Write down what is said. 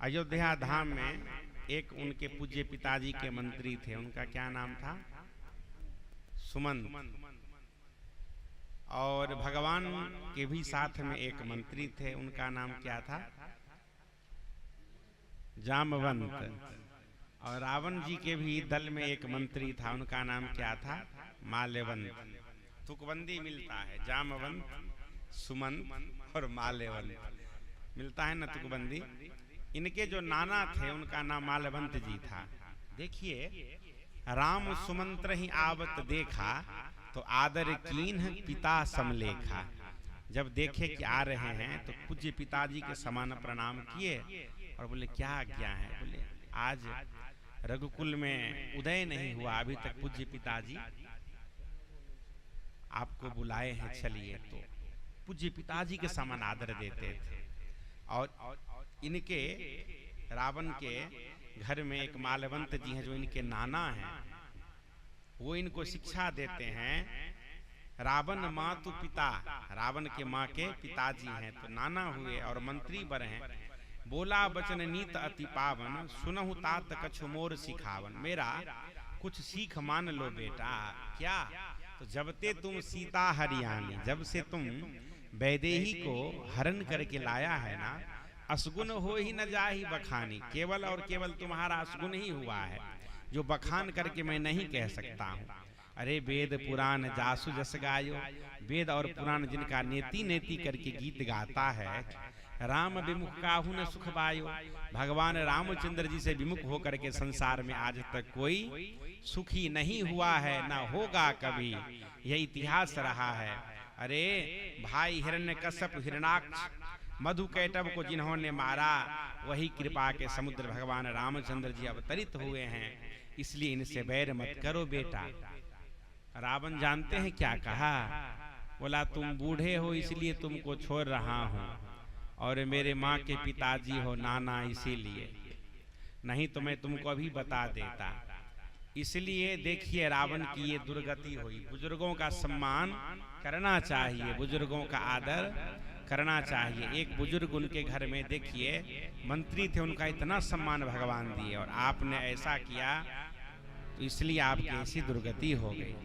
अयोध्या धाम में एक उनके पूज्य पिताजी के मंत्री थे, उनका क्या नाम था? सुमंत। और भगवान के भी साथ में एक मंत्री थे, उनका नाम क्या था? जामवंत। और रावण जी के भी दल में एक मंत्री था, उनका नाम क्या था? माल्यवंत। तुकबंदी मिलता है, जामवंत, सुमंत और माल्यवंत मिलता है ना तुकबंदी। इनके जो नाना थे उनका नाम माल्यवंत जी था। देखिए, राम सुमंत्र ही आवत देखा, तो आदर कीन्ह पिता समलेखा। जब देखे कि आ रहे हैं तो पूज्य पिताजी के समान प्रणाम किए और बोले क्या आज्ञा है? बोले आज रघुकुल में उदय नहीं हुआ अभी तक, पूज्य पिताजी आपको बुलाए हैं, चलिए। तो पूज्य पिताजी के समान आदर देते थे। और इनके रावण के घर में एक माल्यवंत जी हैं जो इनके नाना हैं, वो इनको शिक्षा देते हैं। रावण मातु पिता, रावण के माँ के पिताजी हैं, तो नाना हुए और मंत्री बर हैं। बोला बचन नीत अति पावन, सुनहु तात कछु मोर सिखावन। मेरा कुछ सीख मान लो बेटा। क्या? तो जब ते तुम सीता हरियाणी, जब से तुम वैदेही को हरण करके लाया है ना, असगुन हो ही न जाही बखानी। केवल और केवल तुम्हारा असगुन ही हुआ है, जो बखान करके मैं नहीं कह सकता हूँ। अरे वेद पुराण जासु जस गायो, वेद और पुराण जिनका नेति नेति करके गीत गाता है। राम विमुख काहू न सुख पायो, भगवान रामचंद्र जी से विमुख होकर के संसार में आज तक कोई सुखी नहीं हुआ है, ना होगा कभी, यह इतिहास रहा है। अरे भाई हिरण्यकश्यप हिरणाक्ष मधु कैटभ को जिन्होंने मारा, वही कृपा के समुद्र भगवान रामचंद्र जी अवतरित हुए हैं, इसलिए इनसे वैर मत करो बेटा। रावण जानते हैं क्या कहा? बोला तुम बूढ़े हो इसलिए तुमको छोड़ रहा हूं, और मेरे माँ के पिताजी हो नाना इसीलिए, नहीं तो मैं तुमको अभी बता देता। इसलिए देखिए रावण की ये दुर्गति हुई। बुजुर्गों का सम्मान करना चाहिए, बुजुर्गों का आदर करना चाहिए। एक बुजुर्ग उनके घर में देखिए मंत्री थे, उनका इतना सम्मान भगवान दिए, और आपने ऐसा किया तो इसलिए आपकी ऐसी दुर्गति हो गई।